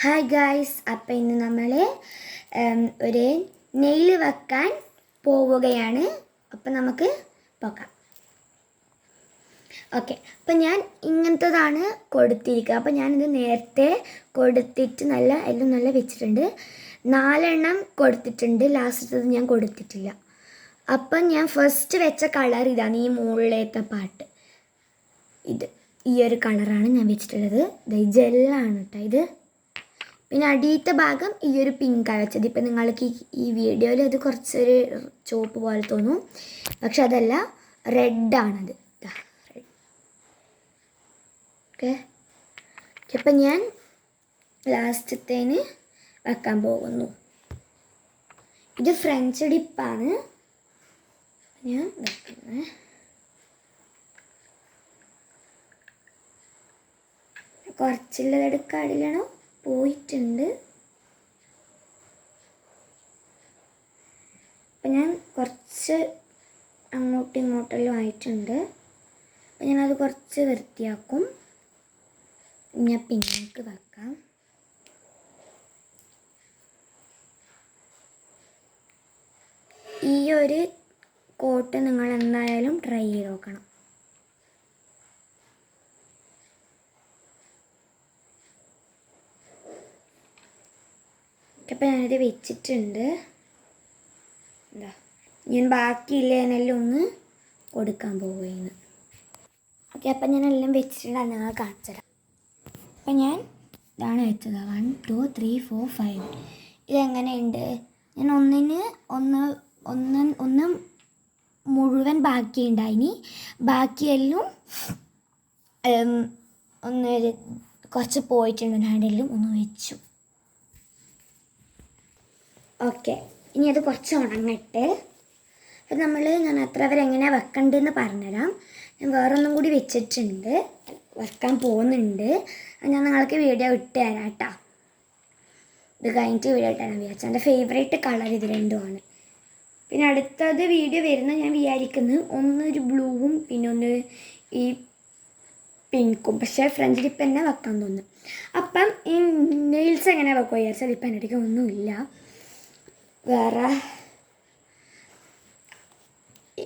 Hi guys, അപ്പം ഇന്ന് നമ്മൾ ഒരു നെയിൽ വെക്കാൻ പോവുകയാണ്. അപ്പം നമുക്ക് പോകാം. ഓക്കെ, അപ്പം ഞാൻ ഇങ്ങനത്തതാണ് കൊടുത്തിരിക്കുക. അപ്പം ഞാനിത് നേരത്തെ കൊടുത്തിട്ട് എല്ലാം നല്ല വെച്ചിട്ടുണ്ട്. 4 എണ്ണം കൊടുത്തിട്ടുണ്ട്. ലാസ്റ്റത്തത് ഞാൻ കൊടുത്തിട്ടില്ല. അപ്പം ഞാൻ ഫസ്റ്റ് വെച്ച കളർ ഇതാണ്, ഈ മുകളിലത്തെ പാട്ട്. ഈ ഒരു കളറാണ് ഞാൻ വെച്ചിട്ടുള്ളത്. ജെല്ലാണ് കേട്ടോ ഇത്. പിന്നെ അടിയത്തെ ഭാഗം ഈ ഒരു പിങ്കാണ് വെച്ചത്. ഇപ്പം നിങ്ങൾക്ക് ഈ വീഡിയോയിൽ അത് കുറച്ചൊരു ചുവപ്പ് പോലെ തോന്നും, പക്ഷെ അതല്ല, റെഡാണത്. ഓക്കെ, അപ്പം ഞാൻ ലാസ്റ്റത്തേന് വെക്കാൻ പോകുന്നു. ഇത് ഫ്രഞ്ച് ഡിപ്പാണ് ഞാൻ വെക്കുന്നത്. കുറച്ചുള്ളതെടുക്കാടില്ലണോ പോയിട്ടുണ്ട്. അപ്പം ഞാൻ കുറച്ച് അങ്ങോട്ടും ഇങ്ങോട്ടെല്ലാം ആയിട്ടുണ്ട്. അപ്പം ഞാനത് കുറച്ച് വൃത്തിയാക്കും. ഞാൻ പിങ്ക് വെക്കാം. ഈ ഒരു കോട്ട് നിങ്ങൾ എന്തായാലും ട്രൈ ചെയ്ത് നോക്കണം. അപ്പം ഞാനിത് വെച്ചിട്ടുണ്ട്. എന്താ, ഞാൻ ബാക്കിയില്ലേനെല്ലാം ഒന്ന് കൊടുക്കാൻ പോവുകയാണ്. ഓക്കെ, അപ്പം ഞാൻ എല്ലാം വെച്ചിട്ടുണ്ട്. അത് ഞങ്ങൾ കാണിച്ചുതരാം. അപ്പം ഞാൻ ഇതാണ് വെച്ചത്. 1 2 3 4 5. ഇതെങ്ങനെയുണ്ട്? ഞാൻ ഒന്ന് മുഴുവൻ ബാക്കിയുണ്ടായിനി. ബാക്കിയെല്ലാം കുറച്ച് പോയിട്ടുണ്ട്. ഞാനെല്ലാം ഒന്ന് വെച്ചു. ഓക്കെ, ഇനി അത് കുറച്ച് ഉണങ്ങട്ടെ. അപ്പം ഞാൻ അത്ര വരെ എങ്ങനെയാണ് വെക്കേണ്ടതെന്ന് പറഞ്ഞുതരാം. ഞാൻ വേറൊന്നും കൂടി വെച്ചിട്ടുണ്ട്, വെക്കാൻ പോകുന്നുണ്ട്. ഞാൻ നിങ്ങൾക്ക് വീഡിയോ ഇട്ട് തരാം കേട്ടോ. ഇത് കഴിഞ്ഞിട്ട് വീഡിയോ ഇട്ടാണ് വിചാരിച്ചത്. എൻ്റെ ഫേവറേറ്റ് കളർ ഇത് രണ്ടുമാണ്. പിന്നെ അടുത്തത് വീഡിയോ വരുന്നത് ഞാൻ വിചാരിക്കുന്നത് ഒന്നൊരു ബ്ലൂവും പിന്നെ ഒന്ന് ഈ പിങ്കും. പക്ഷേ ഫ്രഞ്ച് ടിപ്പ് തന്നെ വെക്കാൻ തോന്നുന്നു. അപ്പം ഈ നെയിൽസ് എങ്ങനെ വെക്കുക വിചാരിച്ചാൽ ഇപ്പം എൻ്റെ അടുത്ത് ഒന്നുമില്ല. വേറെ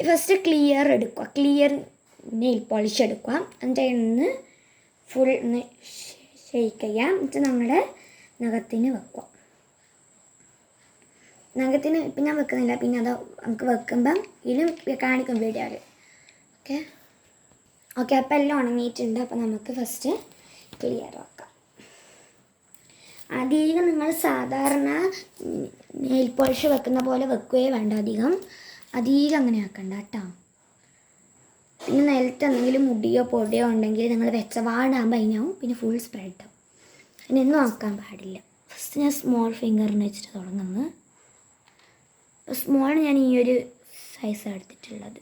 ഫസ്റ്റ് ക്ലിയർ എടുക്കുക. ക്ലിയർ നെയിൽ പോളിഷ് എടുക്കുക. എന്നിട്ട് ഒന്ന് ഫുൾ ഒന്ന് ഷെയ്ക്ക് ചെയ്യാം. എന്നിട്ട് നമ്മുടെ നഖത്തിന് വെക്കുക. നഖത്തിന് ഇപ്പം ഞാൻ വെക്കുന്നില്ല, പിന്നെ അത് നമുക്ക് വെക്കുമ്പം ഇതിലും കാണിക്കും വീഡിയോയിൽ. ഓക്കെ ഓക്കെ, അപ്പം എല്ലാം ഉണങ്ങിയിട്ടുണ്ട്. അപ്പം നമുക്ക് ഫസ്റ്റ് ക്ലിയർ വെക്കാം. അധികം നിങ്ങൾ സാധാരണ നെയിൽ പോളിഷ് വെക്കുന്ന പോലെ വെക്കുകയേ വേണ്ട. അധികം അങ്ങനെ ആക്കണ്ട കേട്ടോ. പിന്നെ നിലത്ത് എന്തെങ്കിലും മുടിയോ പൊടിയോ ഉണ്ടെങ്കിൽ നിങ്ങൾ വെച്ച വാടാകുമ്പോൾ അതിനാവും, പിന്നെ ഫുൾ സ്പ്രെഡ് ആവും. അതിനൊന്നും ആക്കാൻ പാടില്ല. ഫസ്റ്റ് ഞാൻ സ്മോൾ ഫിംഗറിന് വെച്ചിട്ട് തുടങ്ങുന്നത്. സ്മോൾ ഞാൻ ഈ ഒരു സൈസാണ് എടുത്തിട്ടുള്ളത്.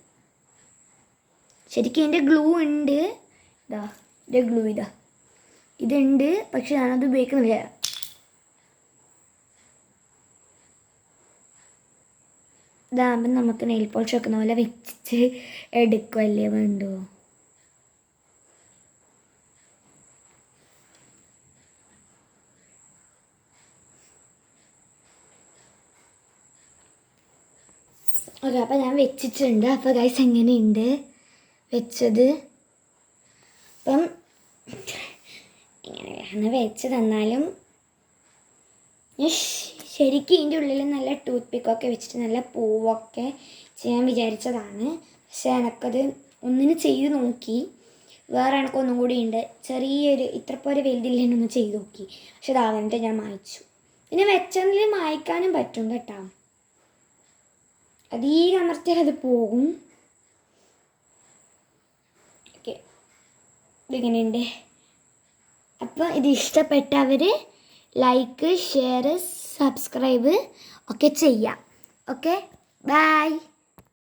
ശരിക്കും എൻ്റെ ഗ്ലൂ ഉണ്ട്. എൻ്റെ ഗ്ലൂ ഇതുണ്ട്, പക്ഷെ ഞാനത് ഉപയോഗിക്കുന്നില്ല. ഇതാകുമ്പം നമുക്ക് നെയിൽ പോളിഷ് വെക്കുന്ന പോലെ വെച്ചിട്ട് എടുക്കുമല്ലേ വേണ്ടോ. ഓക്കെ, അപ്പം ഞാൻ വെച്ചിട്ടുണ്ട്. അപ്പോൾ ഗൈസ് എങ്ങനെയുണ്ട് വെച്ചത്? അപ്പം ഇങ്ങനെയാണ് വെച്ച് തന്നാലും ശരിക്കും ഇതിൻ്റെ ഉള്ളിൽ നല്ല ടൂത്ത് പിക്കൊക്കെ വെച്ചിട്ട് നല്ല പൂവൊക്കെ ചെയ്യാൻ വിചാരിച്ചതാണ്. പക്ഷേ എനക്കത് ഒന്നിന് ചെയ്ത് നോക്കി. വേറെ എനക്കൊന്നും കൂടി ഉണ്ട്, ചെറിയൊരു ഇത്ര പോലെ വലുതില്ലെന്നൊന്ന് ചെയ്ത് നോക്കി. പക്ഷെ അതാവന്നിട്ട് ഞാൻ മായ്ച്ചു. പിന്നെ വെച്ചതിൽ മായ്ക്കാനും പറ്റും കേട്ടോ. അധികം അമർത്തിയാൽ അത് പോകും. ഓക്കെ, ഇതിങ്ങനെയുണ്ട്. അപ്പോൾ ഇത് ഇഷ്ടപ്പെട്ടവർ ലൈക്ക്, ഷെയർ, സബ്സ്ക്രൈബ് ഒക്കെ ചെയ്യാം. Okay, by.